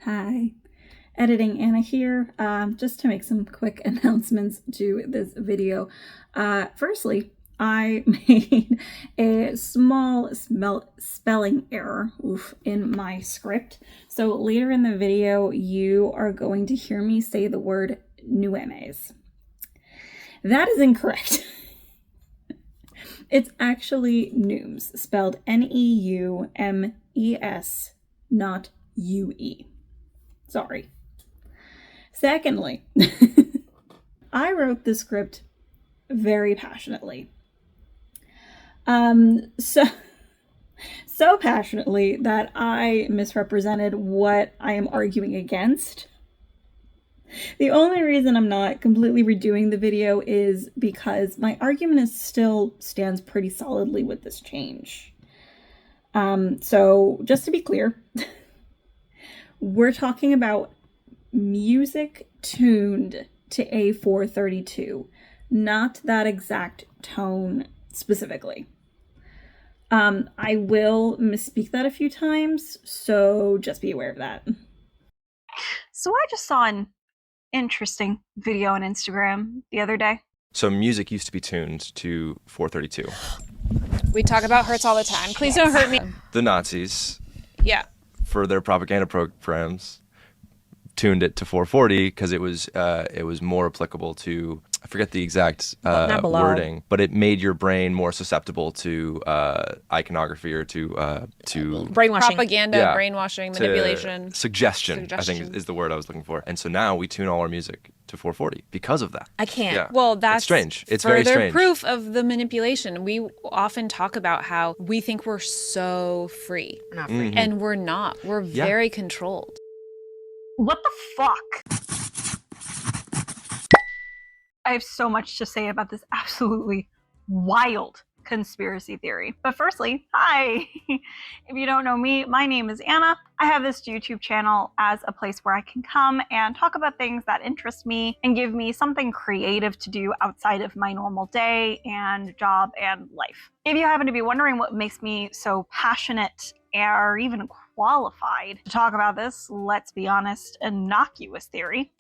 Hi, editing Anna here. Just to make some quick announcements to this video. Firstly, I made a small spelling error in my script. So later in the video, you are going to hear me say the word Neumes. That is incorrect. It's actually Neumes, spelled Neumes, not UE. Sorry. Secondly, I wrote the script very passionately. So passionately that I misrepresented what I am arguing against. The only reason I'm not completely redoing the video is because my argument still stands pretty solidly with this change. So just to be clear, we're talking about music tuned to A432, not that exact tone specifically. I will misspeak that a few times, so just be aware of that. So I just saw an interesting video on Instagram the other day. So music used to be tuned to 432. We talk about Hertz all the time. Please don't hurt me. The Nazis, Yeah. for their propaganda programs, tuned it to 440 because it was more applicable to, I forget the exact wording, but it made your brain more susceptible to iconography or to Brainwashing. Propaganda, Yeah. brainwashing, manipulation. Suggestion, I think is the word I was looking for. And so now we tune all our music to 440 because of that. I can't. Yeah. Well, that's strange. It's very strange. Proof of the manipulation. We often talk about how we think we're so free. We're not free. And we're not. We're very controlled. What the fuck? I have so much to say about this absolutely wild conspiracy theory. But firstly, hi! If you don't know me, my name is Anna. I have this YouTube channel as a place where I can come and talk about things that interest me and give me something creative to do outside of my normal day and job and life. If you happen to be wondering what makes me so passionate or even qualified to talk about this, let's be honest, innocuous theory,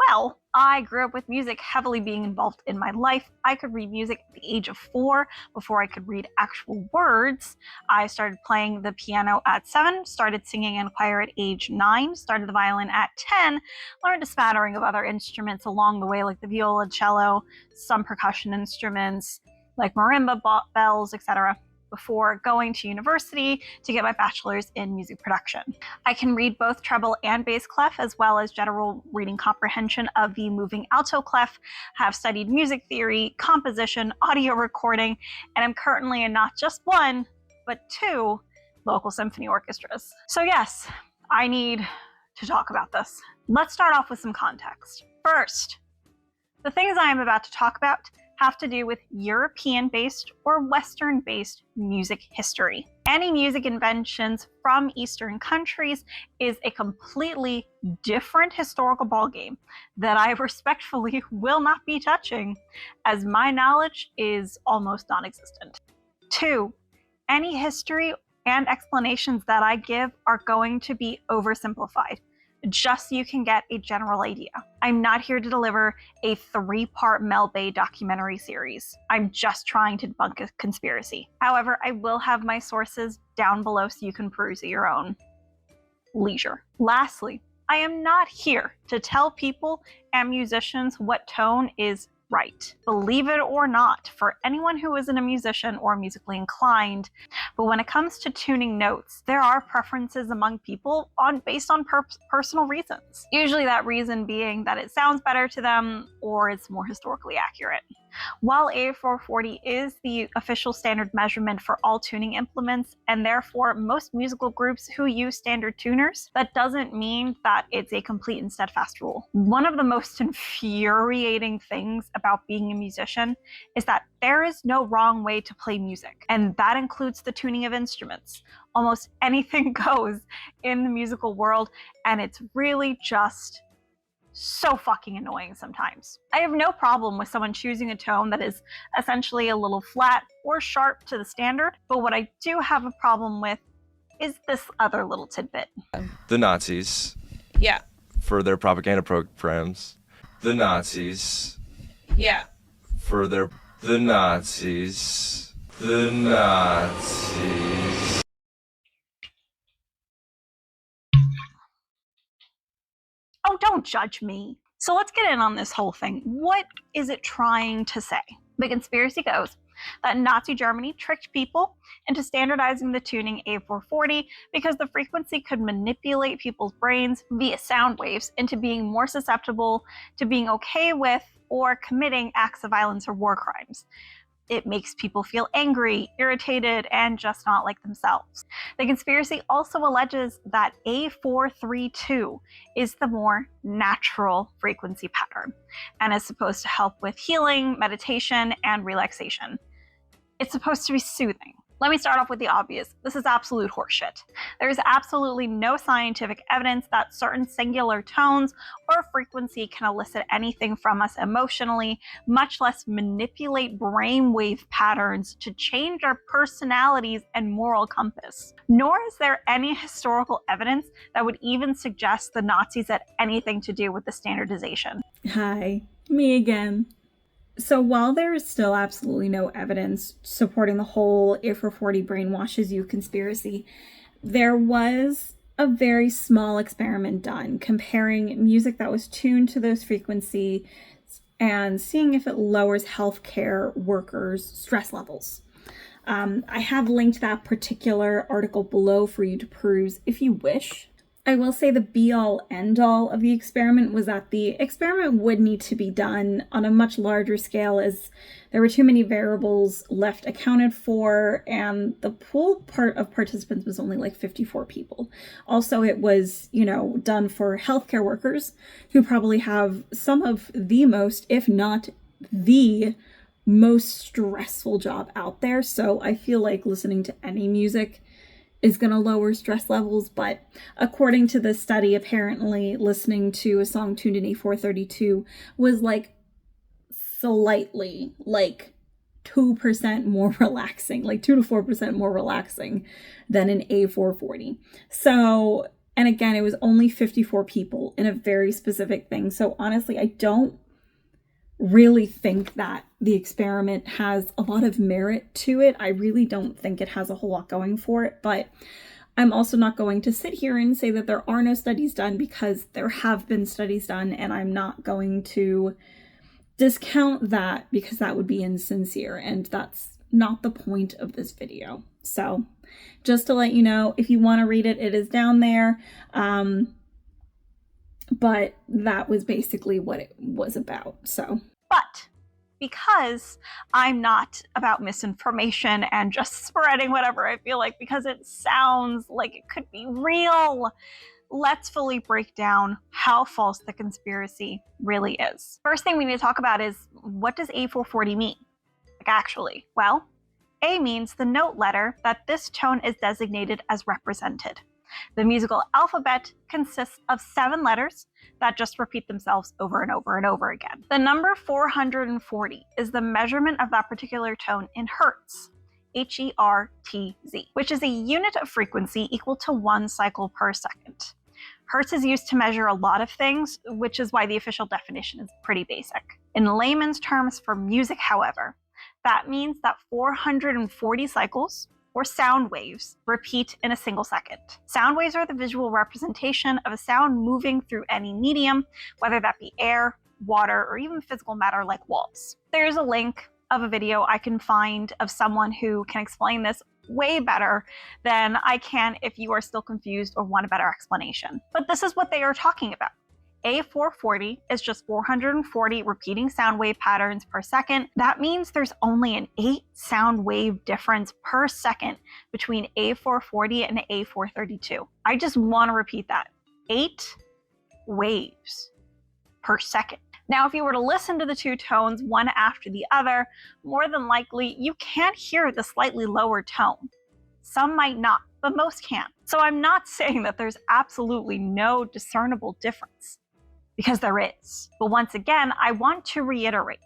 well, I grew up with music heavily being involved in my life. I could read music at the age of 4 before I could read actual words. I started playing the piano at 7, started singing in choir at age 9, started the violin at 10, learned a smattering of other instruments along the way like the viola, cello, some percussion instruments like marimba, bells, etc. before going to university to get my bachelor's in music production. I can read both treble and bass clef, as well as general reading comprehension of the moving alto clef, have studied music theory, composition, audio recording, and I'm currently in not just 1, but 2 local symphony orchestras. So yes, I need to talk about this. Let's start off with some context. First, the things I am about to talk about have to do with European-based or Western-based music history. Any music inventions from Eastern countries is a completely different historical ballgame that I respectfully will not be touching, as my knowledge is almost non-existent. 2, any history and explanations that I give are going to be oversimplified, just so you can get a general idea. I'm not here to deliver a 3-part Mel Bay documentary series. I'm just trying to debunk a conspiracy. However, I will have my sources down below so you can peruse at your own leisure. Lastly, I am not here to tell people and musicians what tone is right. Believe it or not, for anyone who isn't a musician or musically inclined, but when it comes to tuning notes, there are preferences among people based on personal reasons. Usually that reason being that it sounds better to them or it's more historically accurate. While A440 is the official standard measurement for all tuning implements, and therefore most musical groups who use standard tuners, that doesn't mean that it's a complete and steadfast rule. One of the most infuriating things about being a musician is that there is no wrong way to play music, and that includes the tuning of instruments. Almost anything goes in the musical world, and it's really just so fucking annoying sometimes. I have no problem with someone choosing a tone that is essentially a little flat or sharp to the standard, but what I do have a problem with is this other little tidbit. The Nazis, Yeah. For their propaganda programs. The Nazis. Yeah. For their... The Nazis. The Nazis. Oh, don't judge me. So let's get in on this whole thing. What is it trying to say? The conspiracy goes that Nazi Germany tricked people into standardizing the tuning A440 because the frequency could manipulate people's brains via sound waves into being more susceptible to being okay with or committing acts of violence or war crimes. It makes people feel angry, irritated, and just not like themselves. The conspiracy also alleges that A432 is the more natural frequency pattern and is supposed to help with healing, meditation, and relaxation. It's supposed to be soothing. Let me start off with the obvious. This is absolute horseshit. There is absolutely no scientific evidence that certain singular tones or frequency can elicit anything from us emotionally, much less manipulate brainwave patterns to change our personalities and moral compass. Nor is there any historical evidence that would even suggest the Nazis had anything to do with the standardization. Hi, me again. So while there is still absolutely no evidence supporting the whole A440 brainwashes you conspiracy, there was a very small experiment done comparing music that was tuned to those frequencies and seeing if it lowers healthcare workers' stress levels. I have linked that particular article below for you to peruse if you wish. I will say the be-all, end-all of the experiment was that the experiment would need to be done on a much larger scale as there were too many variables left accounted for, and the pool part of participants was only like 54 people. Also, it was, done for healthcare workers who probably have some of the most, if not the most stressful job out there. So I feel like listening to any music is going to lower stress levels, but according to the study, apparently listening to a song tuned in A432 was slightly 2% more relaxing, 2 to 4% more relaxing than an A440. So, and again, it was only 54 people in a very specific thing. So honestly, I don't really think that the experiment has a lot of merit to it. I really don't think it has a whole lot going for it, but I'm also not going to sit here and say that there are no studies done, because there have been studies done, and I'm not going to discount that because that would be insincere, and that's not the point of this video. So just to let you know, if you want to read it, it is down there. But that was basically what it was about. But because I'm not about misinformation and just spreading whatever I feel like because it sounds like it could be real, let's fully break down how false the conspiracy really is. First thing we need to talk about is, what does A440 mean? Actually, well, A means the note letter that this tone is designated as represented. The musical alphabet consists of 7 letters that just repeat themselves over and over and over again. The number 440 is the measurement of that particular tone in hertz, H-E-R-T-Z, which is a unit of frequency equal to 1 cycle per second. Hertz is used to measure a lot of things, which is why the official definition is pretty basic. In layman's terms for music, however, that means that 440 cycles, or sound waves, repeat in a single second. Sound waves are the visual representation of a sound moving through any medium, whether that be air, water, or even physical matter like walls. There's a link of a video I can find of someone who can explain this way better than I can if you are still confused or want a better explanation. But this is what they are talking about. A440 is just 440 repeating sound wave patterns per second. That means there's only an 8 sound wave difference per second between A440 and A432. I just want to repeat that. 8 waves per second. Now, if you were to listen to the two tones one after the other, more than likely you can't hear the slightly lower tone. Some might not, but most can. So I'm not saying that there's absolutely no discernible difference, because there is. But once again, I want to reiterate,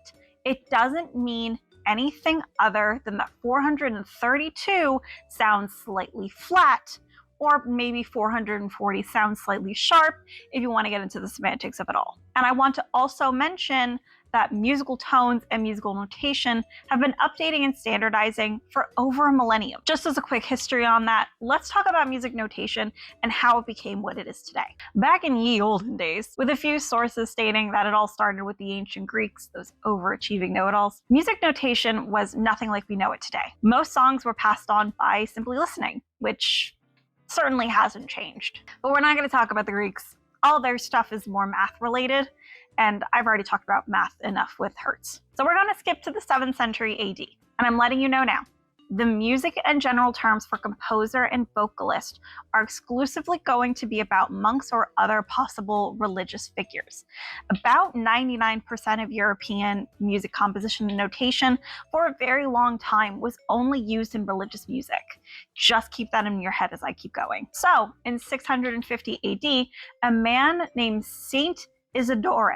it doesn't mean anything other than that 432 sounds slightly flat or maybe 440 sounds slightly sharp if you want to get into the semantics of it all. And I want to also mention that musical tones and musical notation have been updating and standardizing for over a millennium. Just as a quick history on that, let's talk about music notation and how it became what it is today. Back in ye olden days, with a few sources stating that it all started with the ancient Greeks, those overachieving know-it-alls, music notation was nothing like we know it today. Most songs were passed on by simply listening, which certainly hasn't changed. But we're not going to talk about the Greeks. All their stuff is more math related, and I've already talked about math enough with Hertz. So we're going to skip to the 7th century AD, and I'm letting you know now. The music and general terms for composer and vocalist are exclusively going to be about monks or other possible religious figures. About 99% of European music composition and notation for a very long time was only used in religious music. Just keep that in your head as I keep going. So, in 650 AD, a man named Saint Isidore,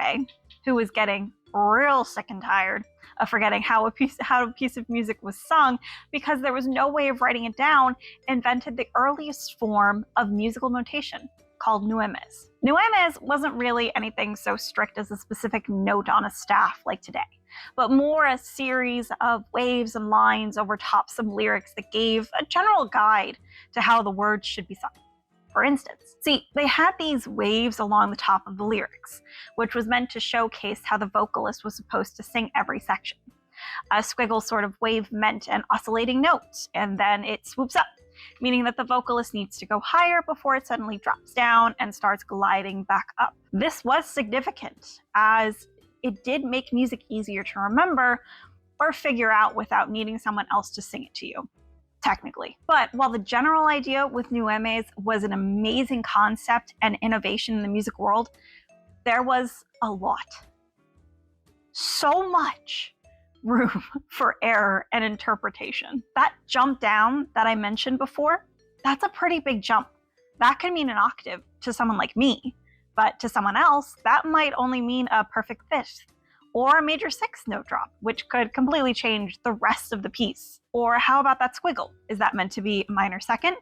who was getting real sick and tired of forgetting how a piece of music was sung because there was no way of writing it down, invented the earliest form of musical notation called Neumes. Neumes wasn't really anything so strict as a specific note on a staff like today, but more a series of waves and lines over top some lyrics that gave a general guide to how the words should be sung. For instance, see, they had these waves along the top of the lyrics, which was meant to showcase how the vocalist was supposed to sing every section. A squiggle sort of wave meant an oscillating note, and then it swoops up, meaning that the vocalist needs to go higher before it suddenly drops down and starts gliding back up. This was significant, as it did make music easier to remember or figure out without needing someone else to sing it to you. Technically. But while the general idea with Neumes was an amazing concept and innovation in the music world, there was a lot. So much room for error and interpretation. That jump down that I mentioned before, that's a pretty big jump. That can mean an octave to someone like me, but to someone else, that might only mean a perfect fifth, or a major 6th note drop, which could completely change the rest of the piece. Or how about that squiggle? Is that meant to be a minor 2nd?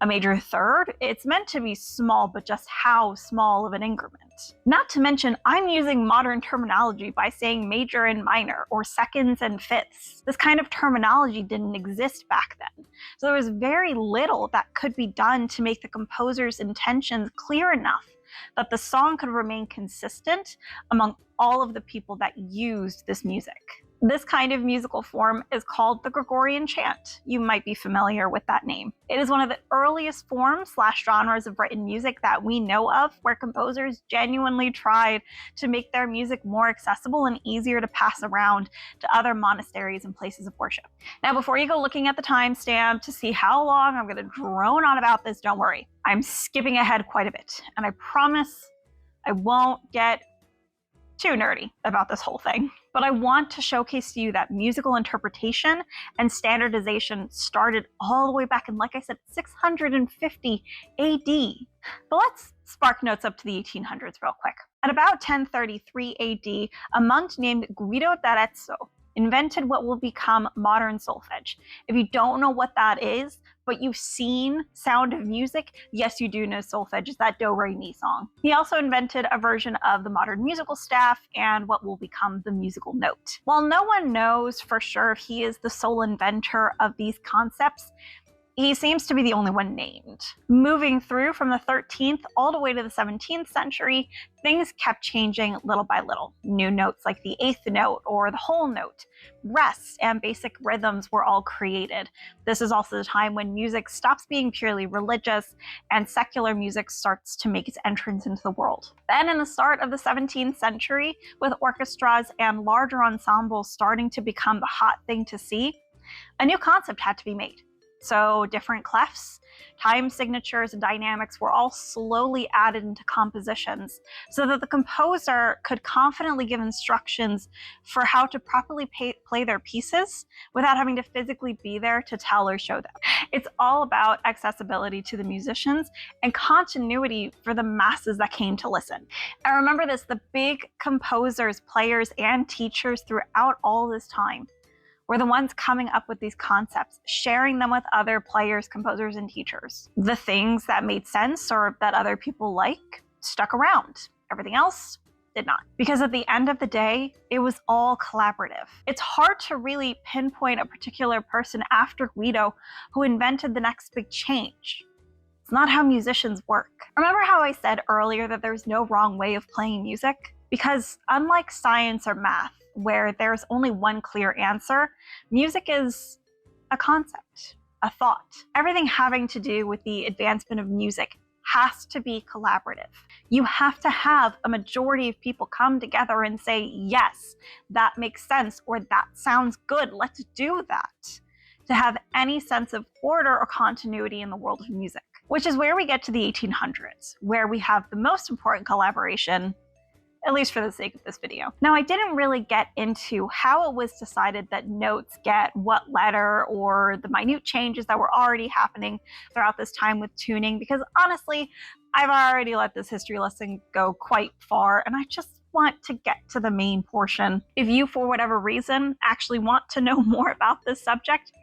A major 3rd? It's meant to be small, but just how small of an increment? Not to mention, I'm using modern terminology by saying major and minor, or 2nds and 5ths. This kind of terminology didn't exist back then. So there was very little that could be done to make the composer's intentions clear enough that the song could remain consistent among all of the people that used this music. This kind of musical form is called the Gregorian chant. You might be familiar with that name. It is one of the earliest forms/genres of written music that we know of, where composers genuinely tried to make their music more accessible and easier to pass around to other monasteries and places of worship. Now, before you go looking at the timestamp to see how long I'm going to drone on about this, don't worry. I'm skipping ahead quite a bit, and I promise I won't get too nerdy about this whole thing. But I want to showcase to you that musical interpretation and standardization started all the way back in, like I said, 650 AD. But let's spark notes up to the 1800s real quick. At about 1033 AD, a monk named Guido d'Arezzo invented what will become modern solfege. If you don't know what that is, but you've seen Sound of Music, yes, you do know solfege. It's that do-re-mi song. He also invented a version of the modern musical staff and what will become the musical note. While no one knows for sure if he is the sole inventor of these concepts, he seems to be the only one named. Moving through from the 13th all the way to the 17th century, things kept changing little by little. New notes like the 8th note or the whole note, rests, and basic rhythms were all created. This is also the time when music stops being purely religious and secular music starts to make its entrance into the world. Then in the start of the 17th century, with orchestras and larger ensembles starting to become the hot thing to see, a new concept had to be made. So different clefs, time signatures, and dynamics were all slowly added into compositions so that the composer could confidently give instructions for how to properly play their pieces without having to physically be there to tell or show them. It's all about accessibility to the musicians and continuity for the masses that came to listen. And remember this, the big composers, players, and teachers throughout all this time were the ones coming up with these concepts, sharing them with other players, composers, and teachers. The things that made sense or that other people like stuck around. Everything else did not. Because at the end of the day, it was all collaborative. It's hard to really pinpoint a particular person after Guido who invented the next big change. It's not how musicians work. Remember how I said earlier that there's no wrong way of playing music? Because unlike science or math, where there's only one clear answer, music is a concept, a thought. Everything having to do with the advancement of music has to be collaborative. You have to have a majority of people come together and say, yes, that makes sense, or that sounds good, let's do that, to have any sense of order or continuity in the world of music. Which is where we get to the 1800s, where we have the most important collaboration, at least for the sake of this video. Now, I didn't really get into how it was decided that notes get what letter or the minute changes that were already happening throughout this time with tuning, because honestly, I've already let this history lesson go quite far, and I just want to get to the main portion. If you, for whatever reason, actually want to know more about this subject,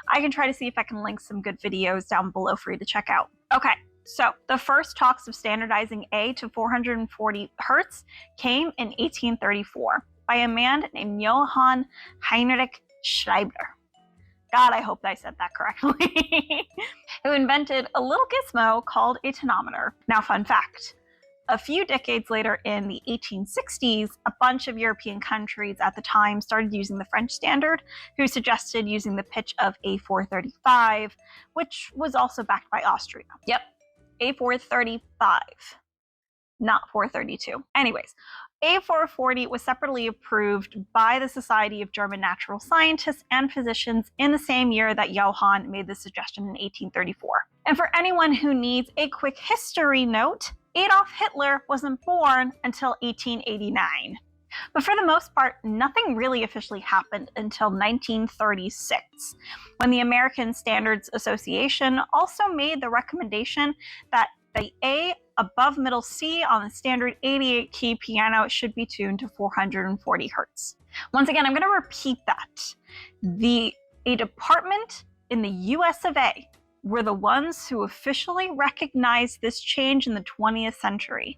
I can try to see if I can link some good videos down below for you to check out. Okay. So the first talks of standardizing A to 440 Hertz came in 1834 by a man named Johann Heinrich Schreiber. God, I hope I said that correctly. Who invented a little gizmo called a tonometer. Now, fun fact. A few decades later in the 1860s, a bunch of European countries at the time started using the French standard, who suggested using the pitch of A435, which was also backed by Austria. Yep. A435, not 432. Anyways, A440 was separately approved by the Society of German Natural Scientists and Physicians in the same year that Johann made the suggestion in 1834. And for anyone who needs a quick history note, Adolf Hitler wasn't born until 1889. But for the most part, nothing really officially happened until 1936, when the American Standards Association also made the recommendation that the A above middle C on the standard 88-key piano should be tuned to 440 Hertz. Once again, I'm going to repeat that. A department in the US of A were the ones who officially recognized this change in the 20th century.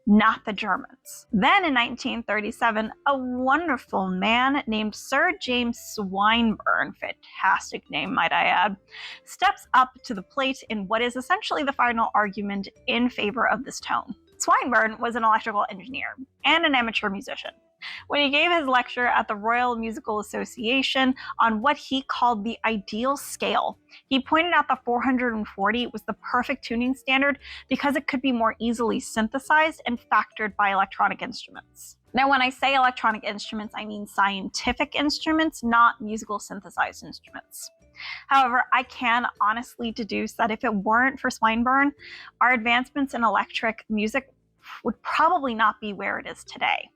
Not the Germans. Then in 1937, a wonderful man named Sir James Swinburne, fantastic name might I add, steps up to the plate in what is essentially the final argument in favor of this tone. Swinburne was an electrical engineer and an amateur musician. When he gave his lecture at the Royal Musical Association on what he called the ideal scale, he pointed out that 440 was the perfect tuning standard because it could be more easily synthesized and factored by electronic instruments. Now, when I say electronic instruments, I mean scientific instruments, not musical synthesized instruments. However, I can honestly deduce that if it weren't for Swinburne, our advancements in electric music would probably not be where it is today.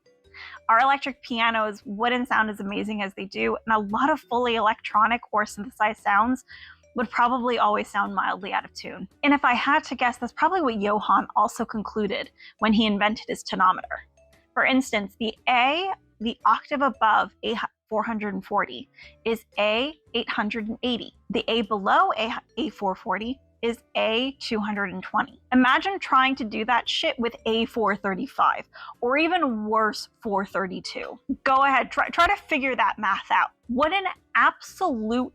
Our electric pianos wouldn't sound as amazing as they do, and a lot of fully electronic or synthesized sounds would probably always sound mildly out of tune. And if I had to guess, that's probably what Johann also concluded when he invented his tonometer. For instance, the A, the octave above A440, is A880. The A below A440 is A220. Imagine trying to do that shit with A435, or even worse, 432. Go ahead, try to figure that math out. What an absolute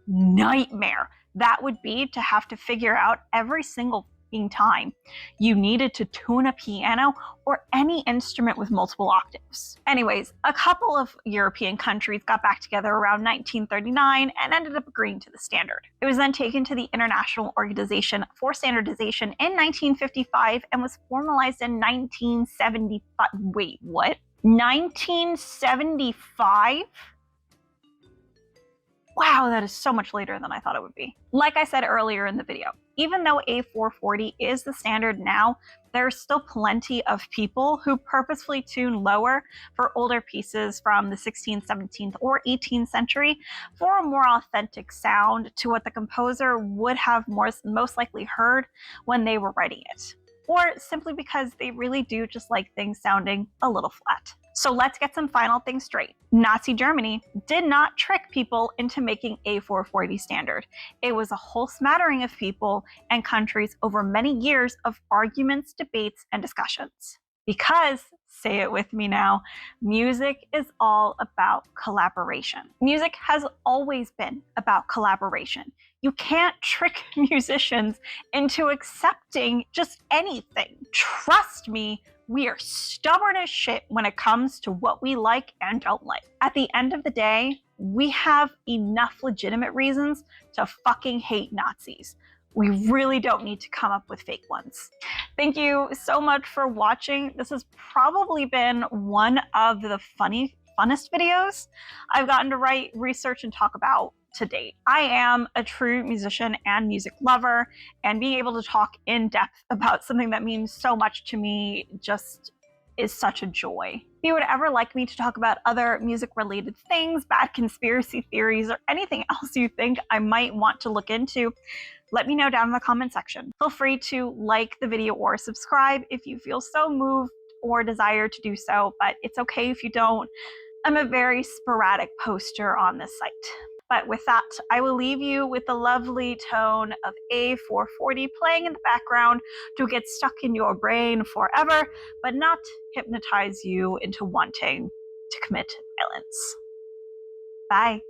nightmare that would be to have to figure out every single time you needed to tune a piano or any instrument with multiple octaves. Anyways, a couple of European countries got back together around 1939 and ended up agreeing to the standard. It was then taken to the International Organization for Standardization in 1955 and was formalized in 1975. Wait, what? 1975? Wow, that is so much later than I thought it would be. Like I said earlier in the video, even though A440 is the standard now, there's still plenty of people who purposefully tune lower for older pieces from the 16th, 17th, or 18th century for a more authentic sound to what the composer would have most likely heard when they were writing it. or simply because they really do just like things sounding a little flat. So let's get some final things straight. Nazi Germany did not trick people into making A440 standard. It was a whole smattering of people and countries over many years of arguments, debates, and discussions. Because, say it with me now, music is all about collaboration. Music has always been about collaboration. You can't trick musicians into accepting just anything. Trust me, we are stubborn as shit when it comes to what we like and don't like. At the end of the day, we have enough legitimate reasons to fucking hate Nazis. We really don't need to come up with fake ones. Thank you so much for watching. This has probably been one of the funnest videos I've gotten to write, research, and talk about to date. I am a true musician and music lover, and being able to talk in depth about something that means so much to me just is such a joy. If you would ever like me to talk about other music-related things, bad conspiracy theories, or anything else you think I might want to look into, let me know down in the comment section. Feel free to like the video or subscribe if you feel so moved or desire to do so, but it's okay if you don't. I'm a very sporadic poster on this site. But with that, I will leave you with the lovely tone of A440 playing in the background to get stuck in your brain forever, but not hypnotize you into wanting to commit violence. Bye.